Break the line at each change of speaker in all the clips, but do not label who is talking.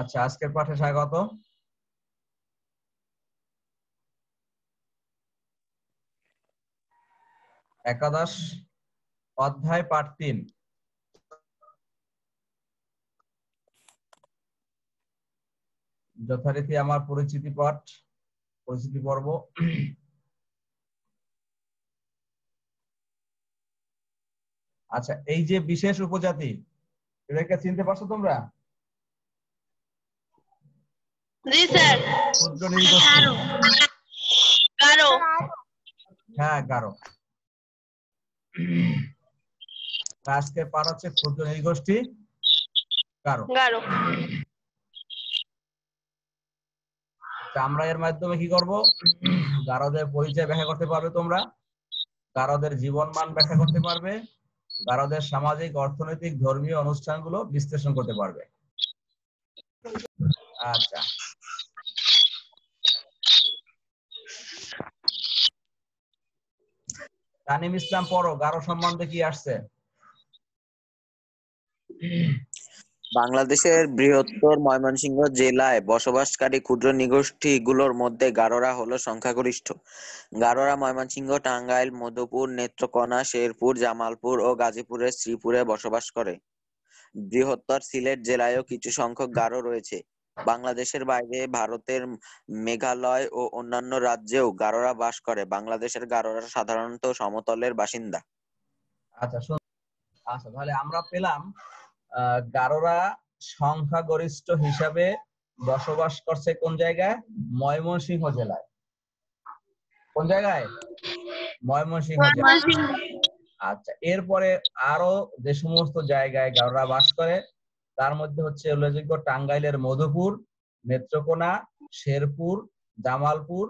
আচ্ছা, আজকের পাঠে স্বাগত। একাদশ অধ্যায় পাঠ 3। যথারীতি আমার পরিচিতি পর্ব। আচ্ছা, এই যে বিশেষ উপজাতি, এদেরকে চিনতে পারছো তোমরা?
জি স্যার।
ক্ষুদ্র নৃগোষ্ঠী।
গারো।
হ্যাঁ, গারো। আজকের পাঠ হচ্ছে ক্ষুদ্র নৃগোষ্ঠী গারো।
গারো।
আমরা এর মাধ্যমে কি করব? গারোদের পরিচয় ব্যাখ্যা করতে পারবে তোমরা, গারোদের জীবনমান ব্যাখ্যা করতে পারবে, গারোদের সামাজিক, অর্থনৈতিক, ধর্মীয় অনুষ্ঠানগুলো বিশ্লেষণ করতে পারবে। আচ্ছা, তানিম ইসলাম পড়ো, গারো সম্বন্ধে কি আসছে?
বাংলাদেশের বৃহত্তর ময়মনসিংহ জেলায় বসবাসকারী ক্ষুদ্র নৃগোষ্ঠীগুলোর মধ্যে গারোরা হলো সংখ্যাগরিষ্ঠ। গারোরা ময়মনসিংহ, টাঙ্গাইল, মধুপুর, নেত্রকোনা, শেরপুর, জামালপুর ও গাজীপুরের শ্রীপুরে বসবাস করে। বৃহত্তর সিলেট জেলায়ও কিছু সংখ্যক গারো রয়েছে। বাংলাদেশের বাইরে ভারতের মেঘালয় ও অন্যান্য রাজ্যেও গারোরা বাস করে। বাংলাদেশের গারোরা সাধারণত সমতলের বাসিন্দা।
আচ্ছা, তাহলে আমরা পেলাম গারোরা সংখ্যাগরিষ্ঠ হিসাবে বসবাস করছে কোন জায়গায়? ময়মনসিংহ জেলায়। কোন জায়গায়? ময়মনসিংহ জেলায়। আচ্ছা, এরপরে আরো যে সমস্ত জায়গায় গারোরা বাস করে তার মধ্যে হচ্ছে উল্লেখযোগ্য টাঙ্গাইলের মধুপুর, নেত্রকোনা, শেরপুর, জামালপুর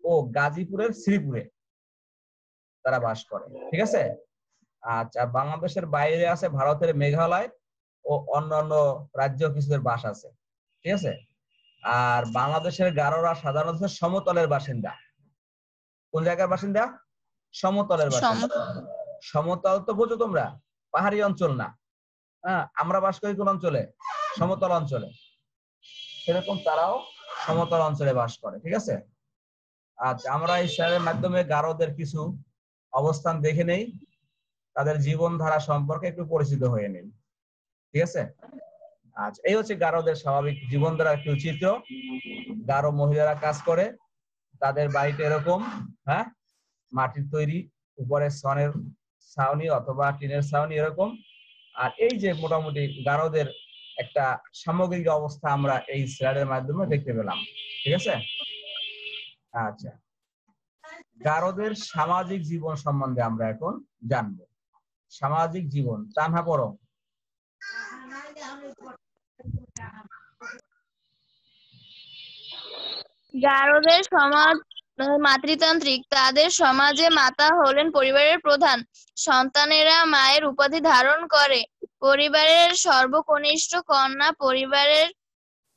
ও গাজীপুরের শ্রীপুরে তারা বাস করে। ঠিক আছে। আচ্ছা, বাংলাদেশের বাইরে আছে ভারতের মেঘালয় ও অন্যান্য রাজ্য কিছুদের বাস আছে। ঠিক আছে। আর বাংলাদেশের গারোরা সাধারণত সমতলের বাসিন্দা। কোন জায়গার বাসিন্দা? সমতলের বাসিন্দা। সমতল তো বুঝো তোমরা, পাহাড়ি অঞ্চল না। হ্যাঁ, আমরা বাস করি কোন অঞ্চলে? সমতল অঞ্চলে। সেরকম তারাও সমতল অঞ্চলে বাস করে। ঠিক আছে। আচ্ছা, আমরা এই স্যারের মাধ্যমে গারোদের কিছু অবস্থান দেখে নেই, তাদের জীবনধারা সম্পর্কে একটু পরিচিত হয়ে নিন। ঠিক আছে। আচ্ছা, এই হচ্ছে গারোদের স্বাভাবিক জীবনধারার একটু চিত্র। গারো মহিলারা কাজ করে, তাদের বাড়িতে এরকম, হ্যাঁ, মাটির তৈরি, উপরে সনের ছাউনি অথবা টিনের ছাউনি এরকম। আর এই যে মোটামুটি গারোদের একটা সামগ্রিক অবস্থা আমরা এই স্লাইডের মাধ্যমে দেখতে পেলাম। ঠিক আছে। আচ্ছা, গারোদের সামাজিক জীবন সম্বন্ধে আমরা এখন জানবো। সামাজিক জীবন, তানহা পড়ো।
গারোদের সমাজ মাতৃতান্ত্রিক। তাদের সমাজে মাতা হলেন পরিবারের প্রধান। সন্তানেরা মায়ের উপাধি ধারণ করে। পরিবারের সর্বকনিষ্ঠ কন্যা পরিবারের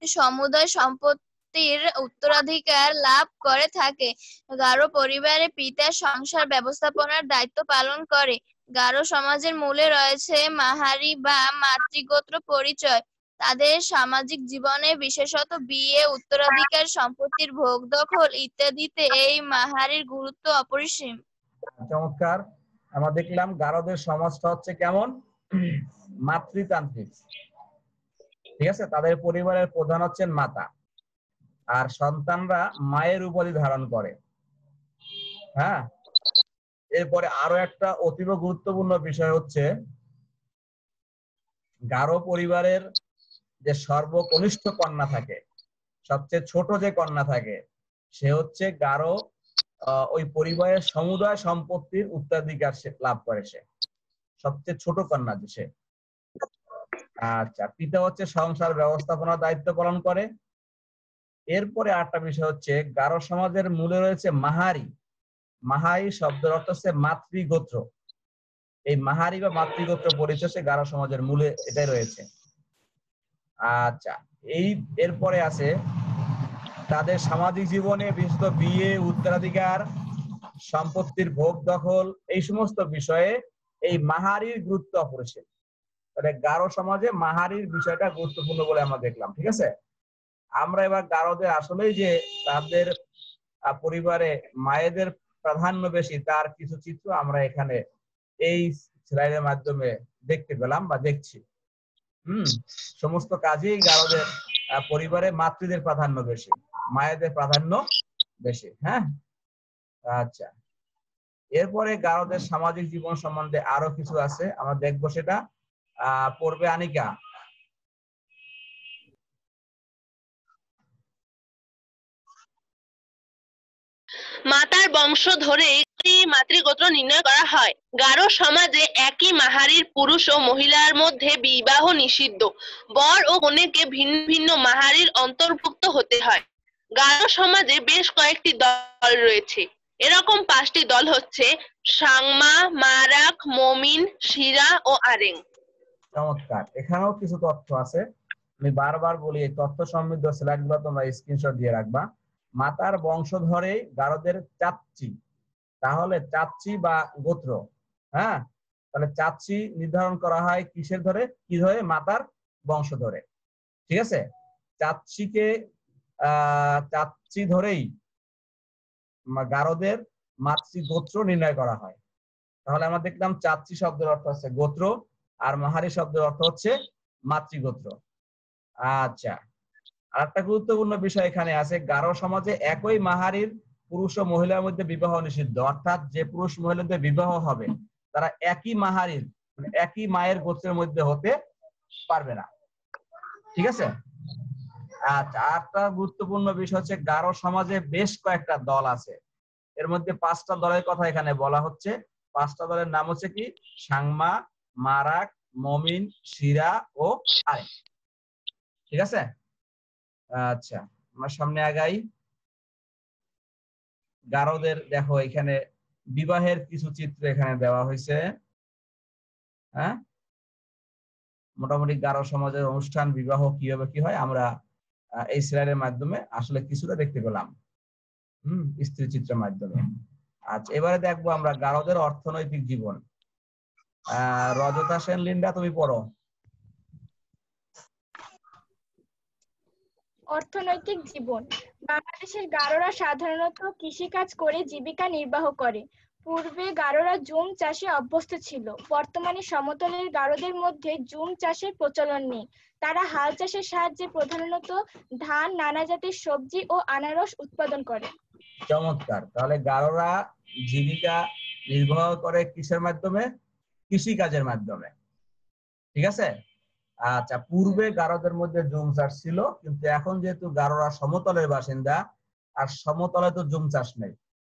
সমুদয় সম্পত্তির উত্তরাধিকার লাভ করে থাকে। গারো পরিবারে পিতা সংসার ব্যবস্থাপনার দায়িত্ব পালন করে। গারো সমাজের মূলে রয়েছে মাহারি বা মাতৃগোত্র পরিচয়। তাদের সামাজিক জীবনে বিশেষত বিয়ে, উত্তরাধিকার, সম্পত্তির ভোগ দখল ইত্যাদিতে এই মাহারির গুরুত্ব অপরিসীম।
চমৎকার। আমরা দেখলাম গারোদের সমাজটা হচ্ছে কেমন? মাতৃতান্ত্রিক। ঠিক আছে। তাদের পরিবারের প্রধান হচ্ছেন মাতা, আর সন্তানরা মায়ের উপাধি ধারণ করে। হ্যাঁ, এরপরে আরো একটা অতীব গুরুত্বপূর্ণ বিষয় হচ্ছে গারো পরিবারের যে সর্বকনিষ্ঠ কন্যা থাকে, সবচেয়ে ছোট যে কন্যা থাকে, সে হচ্ছে গারো ওই পরিবারের সমুদায় সম্পত্তির উত্তরাধিকার সে লাভ করে। সে সবচেয়ে ছোট কন্যা যে সে। আচ্ছা, পিতা হচ্ছে সংসার ব্যবস্থাপনার দায়িত্ব পালন করে। এরপরে আরেকটা বিষয় হচ্ছে গারো সমাজের মূলে রয়েছে মাহারি। মাহারি শব্দের অর্থ হচ্ছে মাতৃগোত্র। এই মাহারি বা মাতৃগোত্র পরিচয় সে গারো সমাজের মূলে এটাই রয়েছে। আচ্ছা, এরপরে আছে তাদের সামাজিক জীবনে বিশেষত বিয়ে, উত্তরাধিকার, সম্পত্তির ভোগ দখল, এই সমস্ত বিষয়ে এই মাহারির গুরুত্ব অপরিসীম। তাহলে গারো সমাজে মাহারির বিষয়টা গুরুত্বপূর্ণ বলে আমরা দেখলাম। ঠিক আছে, আমরা এবার গারোদের আসলেই যে তাদের পরিবারে মায়েদের প্রাধান্য বেশি তার কিছু চিত্র আমরা এখানে এই স্লাইডের মাধ্যমে দেখতে পেলাম বা দেখছি। সমস্ত কাজেই গারোদের পরিবারে মাতৃদের প্রাধান্য বেশি, মায়েদের প্রাধান্য বেশি। হ্যাঁ, আচ্ছা, এরপরে গারোদের সামাজিক জীবন সম্বন্ধে আরো কিছু আছে, আমরা দেখবো, সেটা পড়বে আনিকা।
মাতার বংশ ধরে মাতৃগোত্র নির্ণয় করা হয়। গারো সমাজে একই মাহারির পুরুষ ও মহিলার মধ্যে বিবাহ নিষিদ্ধ। বর ও কনেকে ভিন্ন ভিন্ন মাহারির অন্তর্ভুক্ত হতে হয়। গারো সমাজে বেশ কয়েকটি দল রয়েছে। এরকম 5টি দল হচ্ছে সাংমা, মারাক, মমিন, শিরা ও আরেং।
চমৎকার, এখানেও কিছু তথ্য আছে, আমি বারবার বলি এই তথ্য সমৃদ্ধ স্লাইডগুলো তোমরা স্ক্রিনশট দিয়ে রাখবা। মাতার বংশ ধরে গারোদের চাচ্চি, তাহলে চাচ্চি বা গোত্র, হ্যাঁ, তাহলে চাচ্চি নির্ধারণ করা হয় কিসের ধরে, কি ধরে, মাতার বংশ ধরে। ঠিক আছে, চাচ্চিকে চাচ্চি ধরেই গারোদের মাতৃ গোত্র নির্ণয় করা হয়। তাহলে আমরা দেখলাম চাচ্চি শব্দের অর্থ হচ্ছে গোত্র, আর মাহারি শব্দের অর্থ হচ্ছে মাতৃগোত্র। আচ্ছা, আরেকটা গুরুত্বপূর্ণ বিষয় এখানে আছে, গারো সমাজে একই মাহারির পুরুষ ও মহিলার মধ্যে বিবাহ নিষিদ্ধ, অর্থাৎ যে পুরুষ মহিলাদের বিবাহ হবে তারা একই মাহারির, মানে একই মায়ের গোত্রের মধ্যে হতে পারবে না। ঠিক আছে, আচ্ছা, আরেকটা গুরুত্বপূর্ণ বিষয় হচ্ছে গারো সমাজে বেশ কয়েকটা দল আছে, এর মধ্যে 5টা দলের কথা এখানে বলা হচ্ছে। 5টা দলের নাম হচ্ছে কি, সাংমা, মারাক, মমিন, শিরা ও আরেক। ঠিক আছে, আচ্ছা, আমরা সামনে আগাই। গারোদের দেখো এখানে বিবাহের কিছু চিত্র এখানে দেওয়া হয়েছে। হ্যাঁ, মোটামুটি গারো সমাজের অনুষ্ঠান, বিবাহ কিভাবে কি হয় আমরা এই স্লাইডের মাধ্যমে আসলে কিছুটা দেখতে পেলাম, স্ত্রী চিত্রের মাধ্যমে। আচ্ছা, এবারে দেখবো আমরা গারোদের অর্থনৈতিক জীবন। রজতা সেন, লিন্ডা, তুমি পড়ো।
অর্থনৈতিক জীবন। বাংলাদেশের গারোরা সাধারণত কৃষিকাজ করে জীবিকা নির্বাহ করে। পূর্বে গারোরা জুম চাষে অভ্যস্ত ছিল। বর্তমানে সমতলের গারোদের মধ্যে জুম চাষের প্রচলন নেই। তারা হাল চাষের সাহায্যে প্রধানত ধান, নানা জাতের সবজি ও আনারস উৎপাদন করে।
চমৎকার, তাহলে গারোরা জীবিকা নির্বাহ করে কিসের মাধ্যমে, কৃষি কাজের মাধ্যমে। ঠিক আছে, আচ্ছা, পূর্বে গারোদের মধ্যে জুম চাষ ছিল, কিন্তু এখন যেহেতু গারোরা সমতলের বাসিন্দা, আর সমতলে তো জুম চাষ নেই,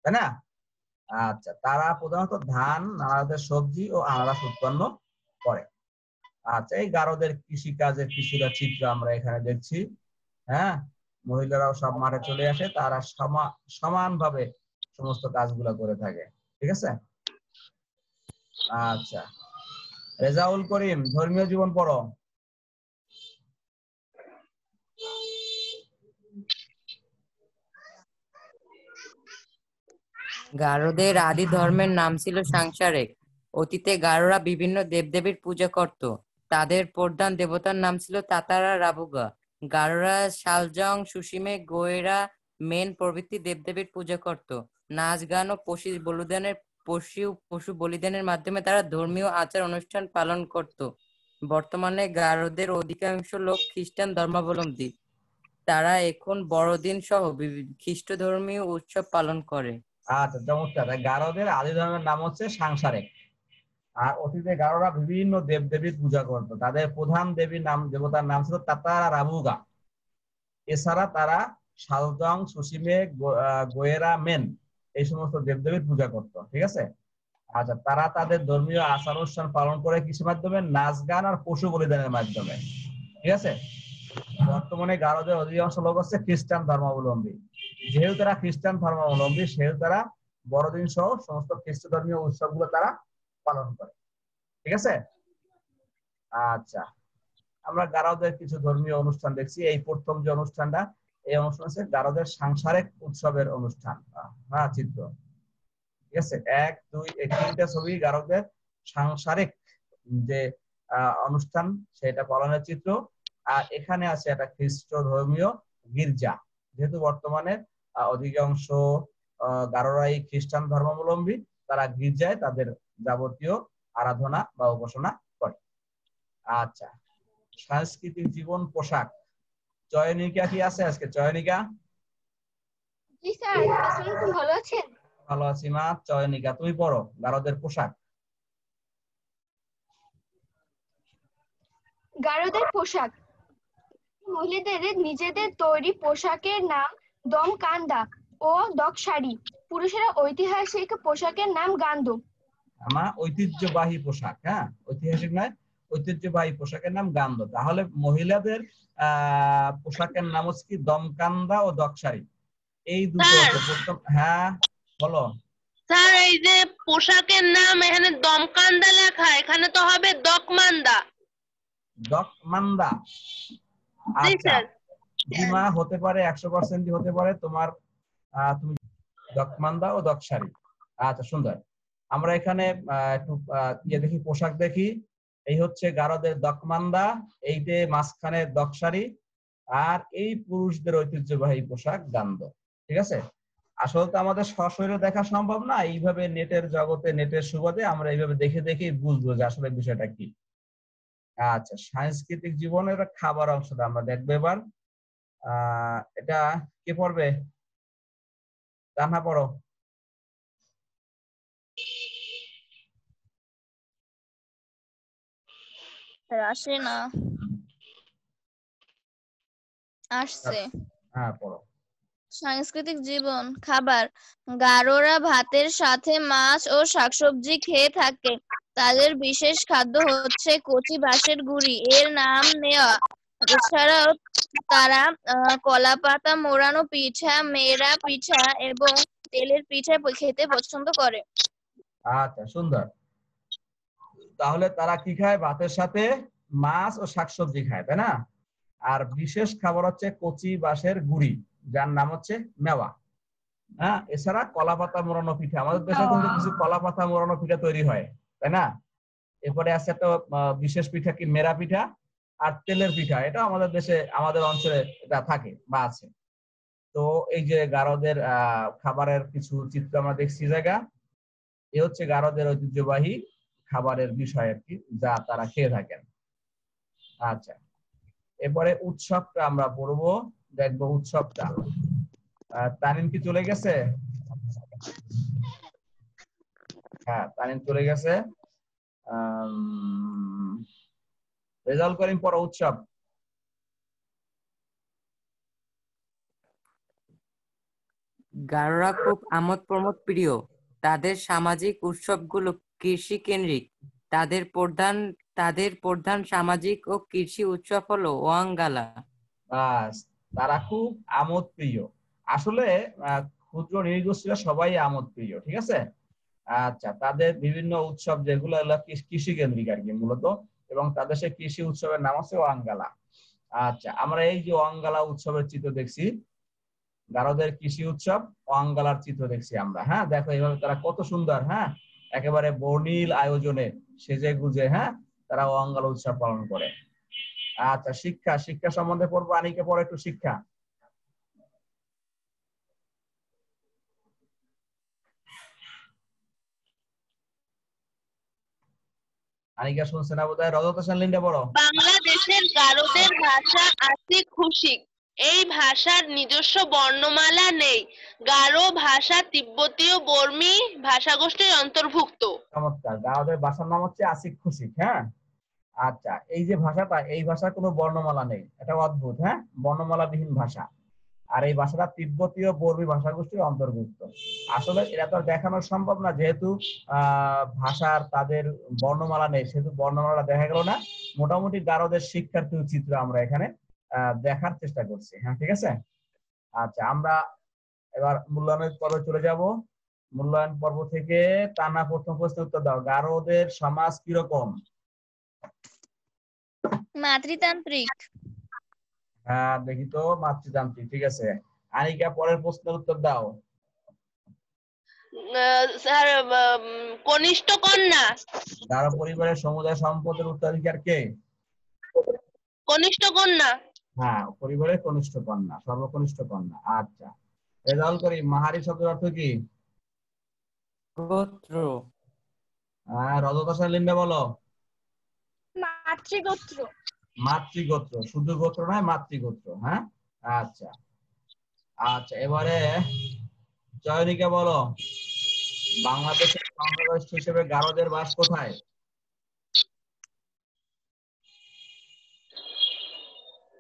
তাই না? আচ্ছা, তারা প্রধানত ধান, নানা জাতের সবজি ও আনারস উৎপন্ন করে। আচ্ছা, এই গারোদের কৃষি কাজের কিছুটা চিত্র আমরা এখানে দেখছি। হ্যাঁ, মহিলারাও সব মাঠে চলে আসে, তারা সমানভাবে সমস্ত কাজগুলো করে থাকে। ঠিক আছে, আচ্ছা, রেজাউল করিম, ধর্মীয় জীবন পড়ো।
গারোদের আদি ধর্মের নাম ছিল সাংসারিক। অতীতে গারোরা বিভিন্ন দেবদেবীর পূজা করত। তাদের প্রধান দেবতার নাম ছিল তাতারা রাবুগা। গারোরা শালজং, সুসিমে, গোয়েরা, মেন প্রভৃতি দেবদেবীর পূজা করত। নাচ গান ও পশু বলিদানের মাধ্যমে তারা ধর্মীয় আচার অনুষ্ঠান পালন করত। বর্তমানে গারোদের অধিকাংশ লোক খ্রিস্টান ধর্মাবলম্বী। তারা এখন বড়দিন সহ খ্রিস্ট ধর্মীয় উৎসব পালন করে।
আচ্ছা, চমৎকার, গারোদের আদি ধর্মের নাম হচ্ছে সাংসারিক। আর অতীতে গারোরা বিভিন্ন দেবদেবীর পূজা করত। তাদের প্রধান দেবতার নাম ছিল তাতারা রাবুগা। এছাড়া তারা শালজং, সুসিমে, গোয়েরা, মেন এই সমস্ত দেবদেবীর পূজা করত। ঠিক আছে, আচ্ছা, তারা তাদের ধর্মীয় আচার অনুষ্ঠান পালন করে কিসের মাধ্যমে, নাচ গান আর পশু বলিদানের মাধ্যমে। ঠিক আছে, বর্তমানে গারোদের অধিকাংশ লোক হচ্ছে খ্রিস্টান ধর্মাবলম্বী। যেহেতু তারা খ্রিস্টান ধর্মাবলম্বী, সেহেতু তারা বড়দিন সহ সমস্ত খ্রিস্ট ধর্মীয় উৎসবগুলো তারা পালন করে। ঠিক আছে, আচ্ছা, আমরা গারোদের কিছু ধর্মীয় অনুষ্ঠান দেখছি। এই প্রথম যে অনুষ্ঠানটা, এই অনুষ্ঠান হচ্ছে গারোদের সাংসারিক উৎসবের অনুষ্ঠান। হ্যাঁ, চিত্র। ঠিক আছে, 1, 2, এই 3টা ছবি গারোদের সাংসারিক যে অনুষ্ঠান সেটা পালনের চিত্র। আর এখানে আছে একটা খ্রিস্ট ধর্মীয় গির্জা, যেহেতু বর্তমানে অধিকাংশ গারোরাই খ্রিস্টান ধর্মাবলম্বী, তারা গির্জায় তাদের যাবতীয় আরাধনা বা উপাসনা করে। আচ্ছা, সাংস্কৃতিক জীবন, পোশাক। চয়নিকা কি আছে আজকে? চয়নিকা?
জি স্যার, আসসালামু আলাইকুম, ভালো আছেন?
ভালো আছি মা। চয়নিকা তুমি পড়ো গারোদের পোশাক।
গারোদের পোশাক। মহিলাদের নিজেদের তৈরি পোশাকের নাম দমকান্দা ও দকশাড়ি। পুরুষেরা ঐতিহাসিক পোশাকের নাম গান্দো।
আমার ঐতিহ্যবাহী পোশাক, হ্যাঁ ঐতিহাসিক নয়, ঐতিহ্যবাহী পোশাকের নাম গান্দো। তাহলে মহিলাদের পোশাকের নাম হচ্ছে কি দমকান্দা ও দকশাড়ি, এই দুটো
স্যার।
হচ্ছে প্রথম। হ্যাঁ বলো।
স্যার এই যে পোশাকের নাম এখানে দমকান্দা লেখা, এখানে তো হবে দকমান্দা।
দকমান্দা।
জি
আচ্ছা
স্যার।
ডিমা হতে পারে, 100% হতে পারে তোমার। তুমি দকমান্দা ও দকশাড়ি। আচ্ছা সুন্দর। আমরা এখানে একটু দেখি, পোশাক দেখি। এই হচ্ছে গারোদের দকমান্দা, এইতে মাঝখানে দকশাড়ি, আর এই পুরুষদের ঐতিহ্যবাহী পোশাক গান্দো। ঠিক আছে। আসলে তো আমাদের সশরীরে দেখা সম্ভব না, এইভাবে নেটের জগতে, নেটের সুবাদে আমরা এইভাবে দেখে দেখেই বুঝবো যে আসলে বিষয়টা কি। আচ্ছা, সাংস্কৃতিক জীবনের খাবার অংশটা আমরা দেখবো এবার। এটা কে পড়বে? তানহা পড়ো।
আসে না, আসছে।
হ্যাঁ পড়ো।
সাংস্কৃতিক জীবন খাবার। গারোরা ভাতের সাথে মাছ ও শাকসবজি খেয়ে থাকে। তাদের বিশেষ খাদ্য হচ্ছে কচি বাঁশের গুড়ি এর নাম নেওয়া। এছাড়াও তারা কলাপাতা মোড়ানো পিঠা, মেরা পিঠা এবং তেলের পিঠা খেতে পছন্দ করে।
আচ্ছা সুন্দর। তাহলে তারা কি খায়? ভাতের সাথে মাছ ও শাকসবজি খায়, তাই না? আর বিশেষ খাবার হচ্ছে কচি বাঁশের গুড়ি, যার নাম হচ্ছে মেওয়া। হ্যাঁ, এছাড়া কলা পাতা মোড়ানো পিঠা, আমাদের দেশে কিন্তু কিছু কলা পাতা মোড়ানো পিঠা তৈরি হয়, তাই না? এরপরে আছে একটা বিশেষ পিঠা কি মেরা পিঠা, আর তেলের পিঠা, এটা আমাদের দেশে, আমাদের অঞ্চলে এটা থাকে বা আছে। তো এই যে গারোদের খাবারের কিছু চিত্র আমরা দেখছি জায়গা, এ হচ্ছে গারোদের ঐতিহ্যবাহী খাবারের বিষয় আর কি, যা তারা খেয়ে থাকেন। আচ্ছা, এরপরে উৎসবটা আমরা পড়বো, দেখবো উৎসবটা। তানিম কি চলে গেছে? হ্যাঁ তানিম চলে গেছে। রেজাল্ট করিম পড়ো উৎসব।
গারোরা খুব আমোদ প্রমোদ প্রিয়। তাদের সামাজিক উৎসবগুলো কৃষি কেন্দ্রিক। তাদের প্রধান সামাজিক ও কৃষি উৎসব হলো ওয়াঙ্গালা।
তারা খুব আমোদ প্রিয়। আসলে ক্ষুদ্র নৃগোষ্ঠীরা সবাই আমোদ প্রিয়, ঠিক আছে। আচ্ছা, তাদের বিভিন্ন উৎসব যেগুলো কৃষি কেন্দ্রিক আর কি মূলত, এবং তাদের সেই কৃষি উৎসবের নাম হচ্ছে ওয়াঙ্গালা। আচ্ছা, আমরা এই যে ওয়াঙ্গালা উৎসবের চিত্র দেখছি, গারোদের কৃষি উৎসব ওয়াঙ্গালার চিত্র দেখছি আমরা। হ্যাঁ দেখো এইভাবে তারা কত সুন্দর, হ্যাঁ একেবারে বর্ণিল আয়োজনে সেজে গুজে, হ্যাঁ তারা ওয়াঙ্গালা উৎসব পালন করে। আচ্ছা, শিক্ষা, শিক্ষা সম্বন্ধে পড়বো। আনিকে পড়ো একটু শিক্ষা। আনিকা শুনছে না বোধহয়। রজত হোসেন লিন্ডে পড়ো।
বাংলাদেশের গারোদের ভাষা আসিক খুশিক। এই ভাষার নিজস্ব বর্ণমালা নেই। গারো ভাষা তিব্বতীয় বর্মী ভাষাগোষ্ঠীর অন্তর্ভুক্ত।
চমৎকার। গারোদের ভাষার নাম হচ্ছে আসিক খুশিক। হ্যাঁ আচ্ছা, এই যে ভাষাটা, এই ভাষার কোনো বর্ণমালা নেই, এটা অদ্ভুত। হ্যাঁ, বর্ণমালাবিহীন ভাষা। আর এই ভাষাটা তিব্বতীয় বর্মী ভাষাগোষ্ঠীর অন্তর্ভুক্ত। আসলে এটা তো দেখানো সম্ভব না, যেহেতু ভাষার তাদের বর্ণমালা নেই, সেহেতু বর্ণমালা দেখা গেল না। মোটামুটি গারোদের শিক্ষার্থীর চিত্র আমরা এখানে দেখার চেষ্টা করছি। হ্যাঁ ঠিক আছে। আচ্ছা, আমরা এবার মূল্যায়নের পর্বে চলে যাব। মূল্যায়ন পর্ব থেকে তানা প্রথম প্রশ্নের উত্তর দাও। গারোদের সমাজ কিরকম?
মাতৃতান্ত্রিক।
হ্যাঁ দেখি তো, মাতৃতান্ত্রিক, ঠিক আছে। আনিকা পরের প্রশ্নের উত্তর দাও।
স্যার কনিষ্ঠ কন্যা।
গারো পরিবারের সমুদায় সম্পদের উত্তরাধিকার কে?
কনিষ্ঠ কন্যা।
হ্যাঁ, পরিবারের কনিষ্ঠ কন্যা, সর্বকনিষ্ঠ কন্যা। আচ্ছা, রেজাউল করিম, মাহারি শব্দের অর্থ কি?
গোত্র।
রজত হোসেন লিন্ডা বলো।
মাতৃগোত্র।
মাতৃগোত্র, শুধু গোত্র নয়, মাতৃগোত্র। হ্যাঁ, আচ্ছা আচ্ছা, এবারে চয়নিকা বলো, বাংলাদেশের সংখ্যাগরিষ্ঠ হিসেবে গারোদের বাস কোথায়?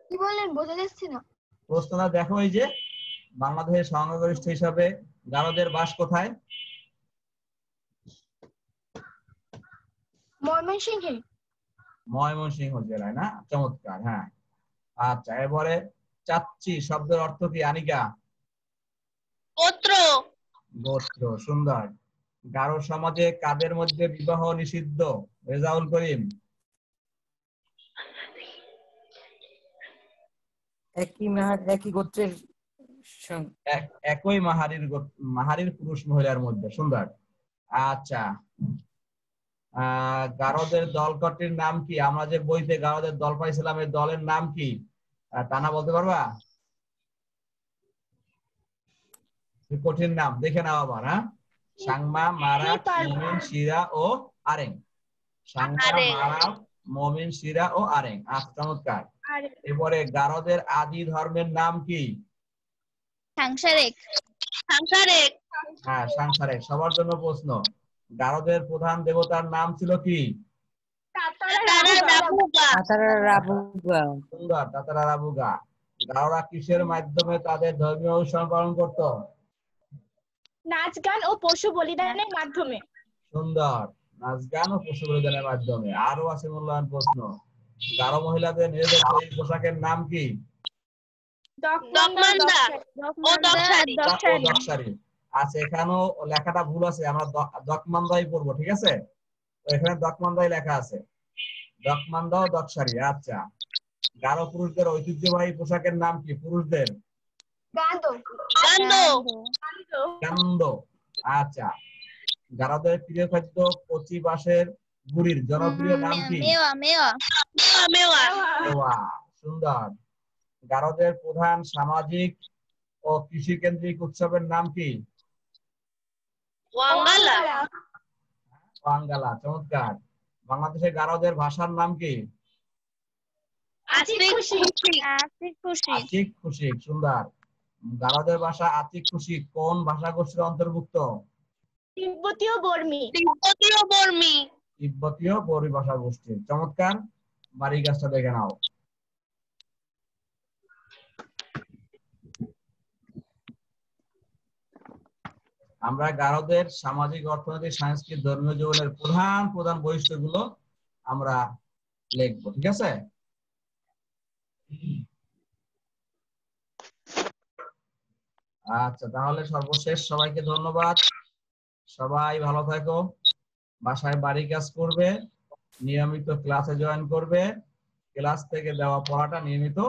কি বললেন, বোঝা যাচ্ছে না।
প্রশ্নটা দেখো, এই যে বাংলাদেশের সংখ্যাগরিষ্ঠ হিসাবে গারোদের বাস কোথায়?
ময়মনসিংহে।
ময়মনসিংহ জেলায় না? চমৎকার। হ্যাঁ, আচ্ছা, এবারে চাচ্চি শব্দের অর্থ কি আনিকা?
গোত্র।
গোত্র, সুন্দর। গারো সমাজে কাদের মধ্যে বিবাহ নিষিদ্ধ? রেজাউল করিম।
একই গোত্রের
একই মাহারির পুরুষ মহিলার মধ্যে। সুন্দর। আচ্ছা, গারোদের দল কটির নাম কি? আমরা যে বইতে গারোদের দল পাইছিলাম, এই দলের নাম কি? টানা বলতে পারবা? কঠিন নাম, দেখে নাও আবার। হ্যাঁ, সাংমা, মারা, মমিন, শিরা ও আরেং। সাংমা,
আরেং।
মারা, মমিন, শিরা ও আরেং। আচ্ছা, চমৎকার। এবারে গারোদের আদি ধর্মের নাম কি?
সাংসারিক।
সাংসারিক।
হ্যাঁ, সাংসারিক। সবার জন্য প্রশ্ন, গারোদের প্রধান দেবতার নাম ছিল কি?
তারা রাবুগা।
তাতারা রাবুগা।
সুন্দর, তাতারা রাবুগা। গারোরা কিসের মাধ্যমে তাদের ধর্মীয় অনুষ্ঠান পালন করত?
নাচ গান ও পশু বলিদানের মাধ্যমে।
সুন্দর, নাচ গান ও পশু বলিদানের মাধ্যমে। আরো আছে মূল্যায়ন প্রশ্ন, গারো মহিলাদের নিজেদের তৈরি পোশাকের নাম কি?
দকমান্দা ও দকশারি।
দকশারি। আচ্ছা, এখানেও লেখাটা ভুল আছে, আমরা দকমান্দাই পড়বো, ঠিক আছে? তো এখানে দকমান্দাই লেখা আছে, দকমান্দা ও দকশারি। আচ্ছা, গারো পুরুষদের ঐতিহ্যবাহী পোশাকের নাম কি? পুরুষদের কান্দ। আচ্ছা, গারোদের প্রিয় খাদ্য কচি বাঁশের গুড়ির জনপ্রিয় নাম কি?
মেওয়া। মেওয়া।
মেওয়া।
মেওয়া। সুন্দর। গারোদের প্রধান সামাজিক ও কৃষি কেন্দ্রিক উৎসবের নাম কি?
ওয়াঙ্গালা।
ওয়াঙ্গালা। চমৎকার। বাংলাদেশের গারোদের ভাষার নাম কি?
আতিক খুশি।
আতিক খুশি। সুন্দর। গারোদের ভাষা আতিক খুশি কোন ভাষা গোষ্ঠীর অন্তর্ভুক্ত?
তিব্বতীয় বর্মী।
তিব্বতীয় বর্মী।
তিব্বতীয় বর্মী ভাষা গোষ্ঠীর। চমৎকার। বাড়ি গাছটা দেখে নাও। আমরা গারোদের সামাজিক, অর্থনৈতিক, সাংস্কৃতিক, ধর্মীয় জীবনের প্রধান প্রধান বৈশিষ্ট্যগুলো আমরা লিখবো, ঠিক আছে? আচ্ছা, তাহলে সর্বশেষ সবাইকে ধন্যবাদ। সবাই ভালো থাকো, বাসায় বাড়ি কাজ করবে, নিয়মিত ক্লাসে জয়েন করবে, ক্লাস থেকে দেওয়া পড়াটা নিয়মিত